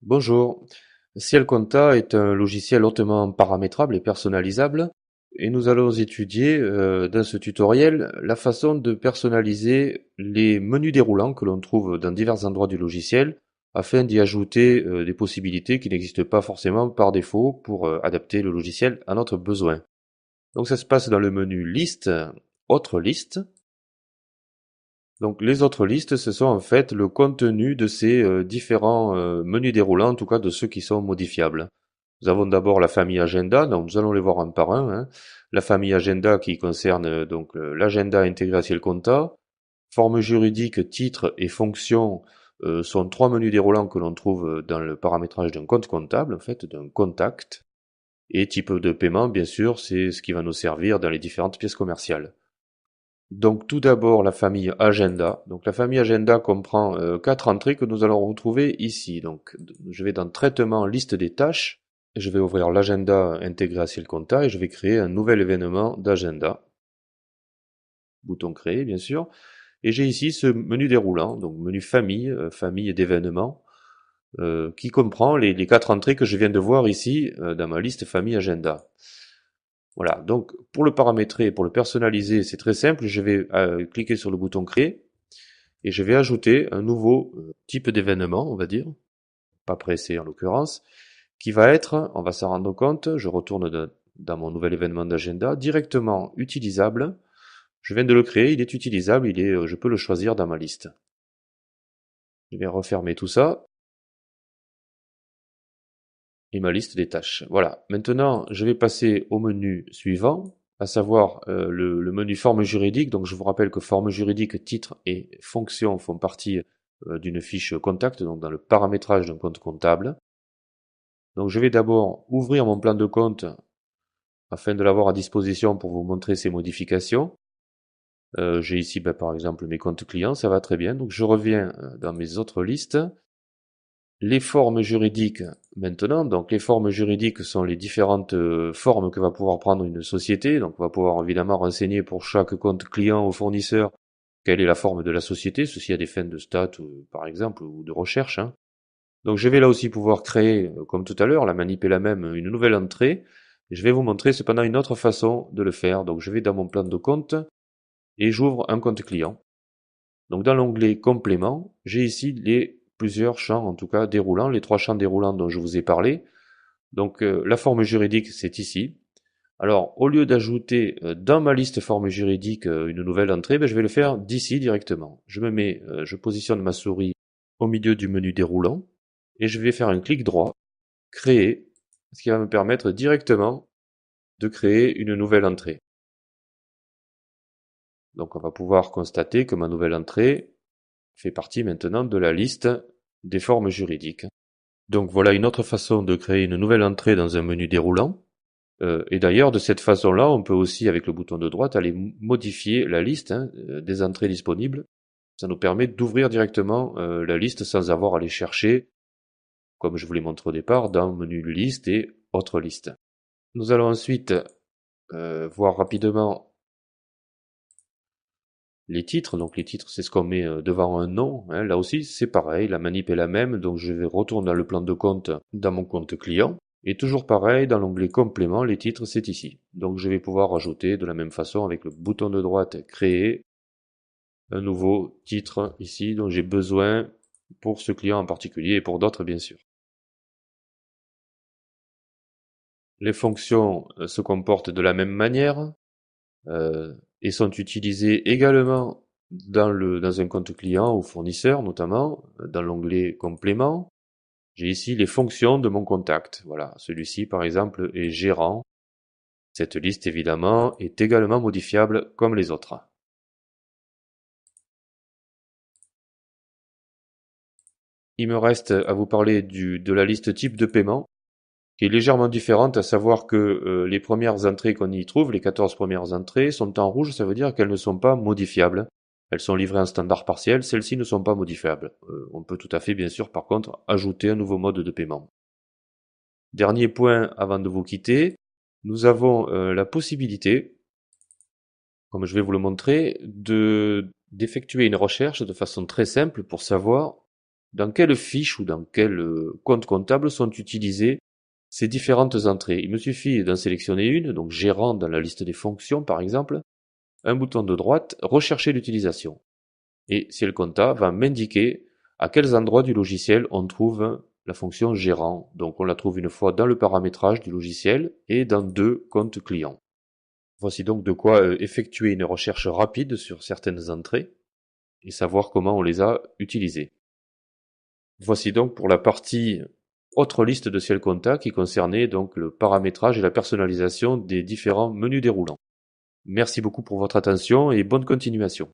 Bonjour. Ciel Compta est un logiciel hautement paramétrable et personnalisable, et nous allons étudier dans ce tutoriel la façon de personnaliser les menus déroulants que l'on trouve dans divers endroits du logiciel afin d'y ajouter des possibilités qui n'existent pas forcément par défaut pour adapter le logiciel à notre besoin. Donc ça se passe dans le menu Liste, Autres listes. Donc les autres listes, ce sont en fait le contenu de ces différents menus déroulants, en tout cas de ceux qui sont modifiables. Nous avons d'abord la famille agenda, donc nous allons les voir un par un, hein. La famille agenda qui concerne donc l'agenda intégré à Ciel Compta. Forme juridique, titre et fonction sont trois menus déroulants que l'on trouve dans le paramétrage d'un compte comptable, en fait, d'un contact. Et type de paiement, bien sûr, c'est ce qui va nous servir dans les différentes pièces commerciales. Donc tout d'abord la famille agenda. Donc la famille agenda comprend quatre entrées que nous allons retrouver ici. Donc je vais dans traitement liste des tâches. Je vais ouvrir l'agenda intégré à Ciel Compta et je vais créer un nouvel événement d'agenda. Bouton créer bien sûr. Et j'ai ici ce menu déroulant, donc menu famille, famille d'événements, qui comprend les quatre entrées que je viens de voir ici dans ma liste famille agenda. Voilà, donc pour le paramétrer, pour le personnaliser, c'est très simple. Je vais cliquer sur le bouton créer et je vais ajouter un nouveau type d'événement, on va dire, pas pressé en l'occurrence, qui va être, on va s'en rendre compte, je retourne dans mon nouvel événement d'agenda, directement utilisable. Je viens de le créer, il est utilisable, je peux le choisir dans ma liste. Je vais refermer tout ça. Et ma liste des tâches. Voilà. Maintenant, je vais passer au menu suivant, à savoir le menu forme juridique. Donc, je vous rappelle que forme juridique, titre et fonction font partie d'une fiche contact, donc dans le paramétrage d'un compte comptable. Donc, je vais d'abord ouvrir mon plan de compte afin de l'avoir à disposition pour vous montrer ces modifications. J'ai ici, par exemple, mes comptes clients, ça va très bien. Donc, je reviens dans mes autres listes. Les formes juridiques maintenant, donc les formes juridiques sont les différentes formes que va pouvoir prendre une société, donc on va pouvoir évidemment renseigner pour chaque compte client ou fournisseur quelle est la forme de la société, ceci à des fins de stats par exemple ou de recherche, hein. Donc je vais là aussi pouvoir créer, comme tout à l'heure, la manip est la même, une nouvelle entrée. Je vais vous montrer cependant une autre façon de le faire, donc je vais dans mon plan de compte et j'ouvre un compte client. Donc dans l'onglet complément, j'ai ici plusieurs champs, en tout cas déroulants, les trois champs déroulants dont je vous ai parlé. Donc la forme juridique, c'est ici. Alors au lieu d'ajouter dans ma liste forme juridique une nouvelle entrée, je vais le faire d'ici directement. Je positionne ma souris au milieu du menu déroulant et je vais faire un clic droit, créer, ce qui va me permettre directement de créer une nouvelle entrée. Donc on va pouvoir constater que ma nouvelle entrée fait partie maintenant de la liste des formes juridiques. Donc voilà une autre façon de créer une nouvelle entrée dans un menu déroulant. Et d'ailleurs, de cette façon-là, on peut aussi, avec le bouton de droite, aller modifier la liste des entrées disponibles. Ça nous permet d'ouvrir directement la liste sans avoir à aller chercher, comme je vous l'ai montré au départ, dans menu liste et autres listes. Nous allons ensuite voir rapidement les titres. Donc les titres, c'est ce qu'on met devant un nom, hein. Là aussi, c'est pareil, la manip est la même. Donc je vais retourner dans le plan de compte, dans mon compte client. Et toujours pareil, dans l'onglet complément, les titres, c'est ici. Donc je vais pouvoir rajouter de la même façon avec le bouton de droite, créer un nouveau titre ici dont j'ai besoin pour ce client en particulier et pour d'autres bien sûr. Les fonctions se comportent de la même manière et sont utilisées également dans un compte client ou fournisseur, notamment dans l'onglet complément. J'ai ici les fonctions de mon contact. Voilà, celui-ci par exemple est gérant. Cette liste évidemment est également modifiable comme les autres. Il me reste à vous parler de la liste type de paiement, qui est légèrement différente, à savoir que les premières entrées qu'on y trouve, les 14 premières entrées, sont en rouge, ça veut dire qu'elles ne sont pas modifiables. Elles sont livrées en standard partiel, celles-ci ne sont pas modifiables. On peut tout à fait, bien sûr, par contre, ajouter un nouveau mode de paiement. Dernier point avant de vous quitter, nous avons la possibilité, comme je vais vous le montrer, d'effectuer une recherche de façon très simple pour savoir dans quelle fiche ou dans quel compte comptable sont utilisées ces différentes entrées. Il me suffit d'en sélectionner une, donc gérant dans la liste des fonctions par exemple, un bouton de droite, rechercher l'utilisation. Et Ciel Compta va m'indiquer à quels endroits du logiciel on trouve la fonction gérant. Donc on la trouve une fois dans le paramétrage du logiciel et dans deux comptes clients. Voici donc de quoi effectuer une recherche rapide sur certaines entrées et savoir comment on les a utilisées. Voici donc pour la partie autre liste de Ciel Compta qui concernait donc le paramétrage et la personnalisation des différents menus déroulants. Merci beaucoup pour votre attention et bonne continuation.